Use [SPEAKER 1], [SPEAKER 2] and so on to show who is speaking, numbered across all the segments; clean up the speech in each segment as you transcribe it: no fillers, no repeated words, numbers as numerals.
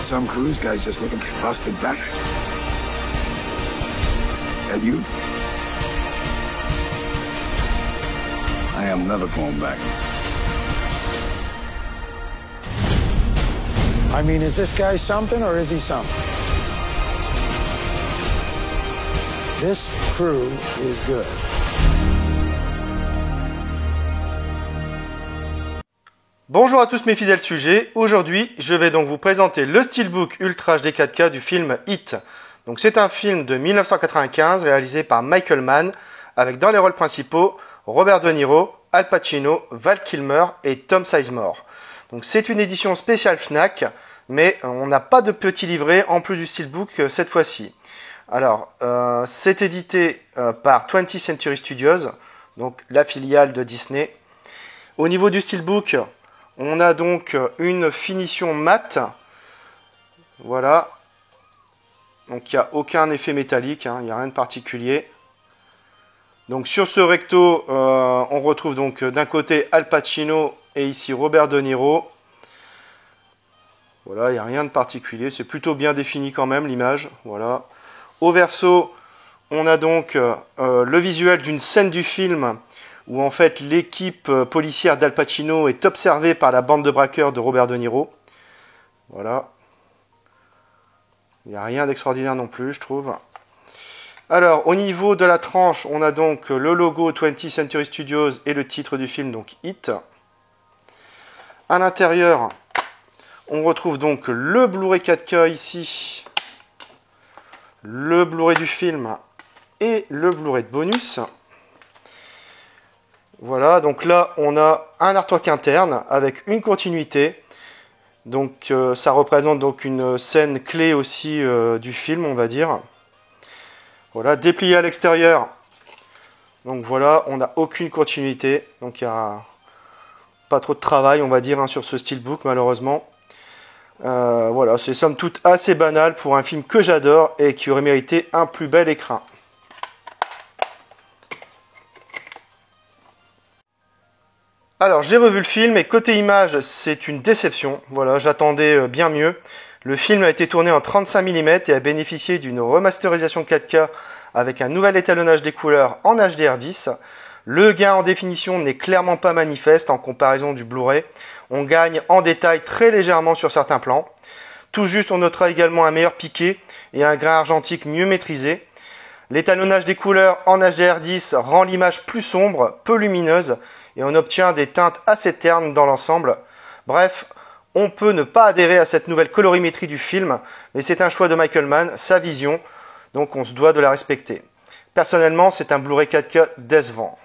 [SPEAKER 1] Some Cruise guy's just looking busted back. And you? I am never going back.
[SPEAKER 2] I mean, is this guy something or is he something? This crew is good.
[SPEAKER 3] Bonjour à tous mes fidèles sujets, aujourd'hui je vais donc vous présenter le Steelbook Ultra HD 4K du film Heat. Donc c'est un film de 1995 réalisé par Michael Mann avec dans les rôles principaux Robert De Niro, Al Pacino, Val Kilmer et Tom Sizemore. Donc c'est une édition spéciale Fnac, mais on n'a pas de petit livret en plus du Steelbook cette fois-ci. Alors c'est édité par 20th Century Studios, donc la filiale de Disney. Au niveau du Steelbook, on a donc une finition mat, voilà, donc il n'y a aucun effet métallique, il n'y a rien de particulier. Donc sur ce recto, on retrouve donc d'un côté Al Pacino et ici Robert De Niro. Voilà, il n'y a rien de particulier, c'est plutôt bien défini quand même l'image, voilà. Au verso, on a donc le visuel d'une scène du film où en fait l'équipe policière d'Al Pacino est observée par la bande de braqueurs de Robert De Niro. Voilà. Il n'y a rien d'extraordinaire non plus, je trouve. Alors, au niveau de la tranche, on a donc le logo 20th Century Studios et le titre du film, donc Heat. À l'intérieur, on retrouve donc le Blu-ray 4K ici, le Blu-ray du film et le Blu-ray de bonus. Voilà, donc là on a un artwork interne avec une continuité. Donc ça représente donc une scène clé aussi du film, on va dire. Voilà, déplié à l'extérieur. Donc voilà, on n'a aucune continuité. Donc il n'y a pas trop de travail, on va dire, sur ce Steelbook malheureusement. Voilà, c'est somme toute assez banal pour un film que j'adore et qui aurait mérité un plus bel écrin. Alors j'ai revu le film et côté image c'est une déception, voilà, j'attendais bien mieux. Le film a été tourné en 35 mm et a bénéficié d'une remasterisation 4K avec un nouvel étalonnage des couleurs en HDR10. Le gain en définition n'est clairement pas manifeste en comparaison du Blu-ray. On gagne en détail très légèrement sur certains plans. Tout juste on notera également un meilleur piqué et un grain argentique mieux maîtrisé. L'étalonnage des couleurs en HDR10 rend l'image plus sombre, peu lumineuse, et on obtient des teintes assez ternes dans l'ensemble. Bref, on peut ne pas adhérer à cette nouvelle colorimétrie du film, mais c'est un choix de Michael Mann, sa vision, donc on se doit de la respecter. Personnellement, c'est un Blu-ray 4K décevant.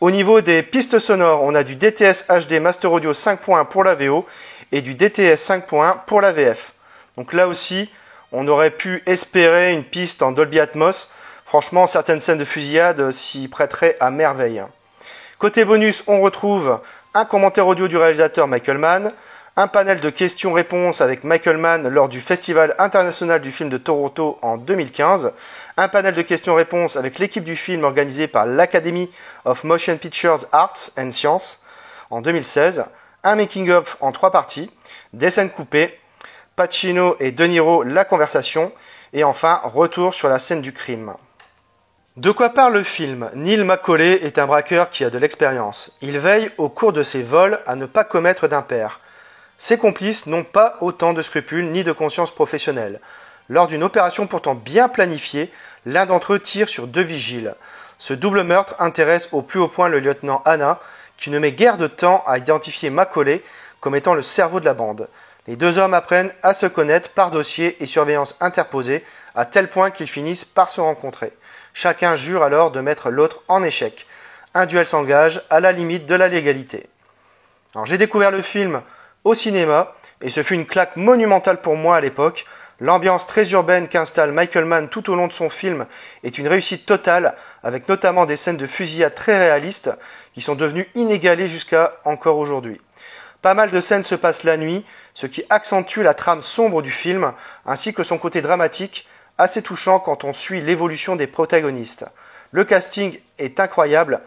[SPEAKER 3] Au niveau des pistes sonores, on a du DTS HD Master Audio 5.1 pour la VO et du DTS 5.1 pour la VF. Donc là aussi, on aurait pu espérer une piste en Dolby Atmos. Franchement, certaines scènes de fusillade s'y prêteraient à merveille. Côté bonus, on retrouve un commentaire audio du réalisateur Michael Mann, un panel de questions-réponses avec Michael Mann lors du Festival international du film de Toronto en 2015, un panel de questions-réponses avec l'équipe du film organisé par l'Academy of Motion Pictures Arts and Sciences en 2016, un making-of en 3 parties, des scènes coupées, Pacino et De Niro, la conversation, et enfin, retour sur la scène du crime. De quoi parle le film? Neil Macaulay est un braqueur qui a de l'expérience. Il veille au cours de ses vols à ne pas commettre d'impair. Ses complices n'ont pas autant de scrupules ni de conscience professionnelle. Lors d'une opération pourtant bien planifiée, l'un d'entre eux tire sur 2 vigiles. Ce double meurtre intéresse au plus haut point le lieutenant Hanna, qui ne met guère de temps à identifier Macaulay comme étant le cerveau de la bande. Les 2 hommes apprennent à se connaître par dossier et surveillance interposée, à tel point qu'ils finissent par se rencontrer. Chacun jure alors de mettre l'autre en échec. Un duel s'engage à la limite de la légalité. Alors j'ai découvert le film au cinéma et ce fut une claque monumentale pour moi à l'époque. L'ambiance très urbaine qu'installe Michael Mann tout au long de son film est une réussite totale, avec notamment des scènes de fusillade très réalistes qui sont devenues inégalées jusqu'à encore aujourd'hui. Pas mal de scènes se passent la nuit, ce qui accentue la trame sombre du film, ainsi que son côté dramatique, assez touchant quand on suit l'évolution des protagonistes. Le casting est incroyable.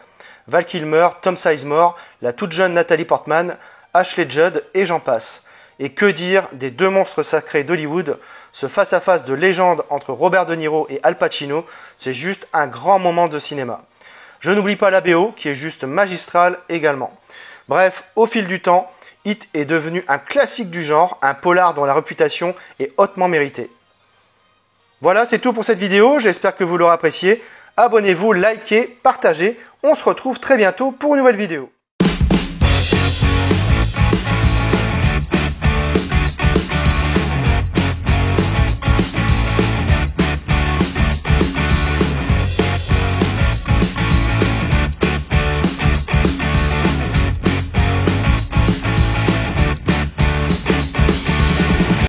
[SPEAKER 3] Val Kilmer, Tom Sizemore, la toute jeune Natalie Portman, Ashley Judd et j'en passe. Et que dire des deux monstres sacrés d'Hollywood? Ce face-à-face de légende entre Robert De Niro et Al Pacino, c'est juste un grand moment de cinéma. Je n'oublie pas la BO, qui est juste magistrale également. Bref, au fil du temps, Heat est devenu un classique du genre, un polar dont la réputation est hautement méritée. Voilà, c'est tout pour cette vidéo, j'espère que vous l'aurez apprécié. Abonnez-vous, likez, partagez. On se retrouve très bientôt pour une nouvelle vidéo.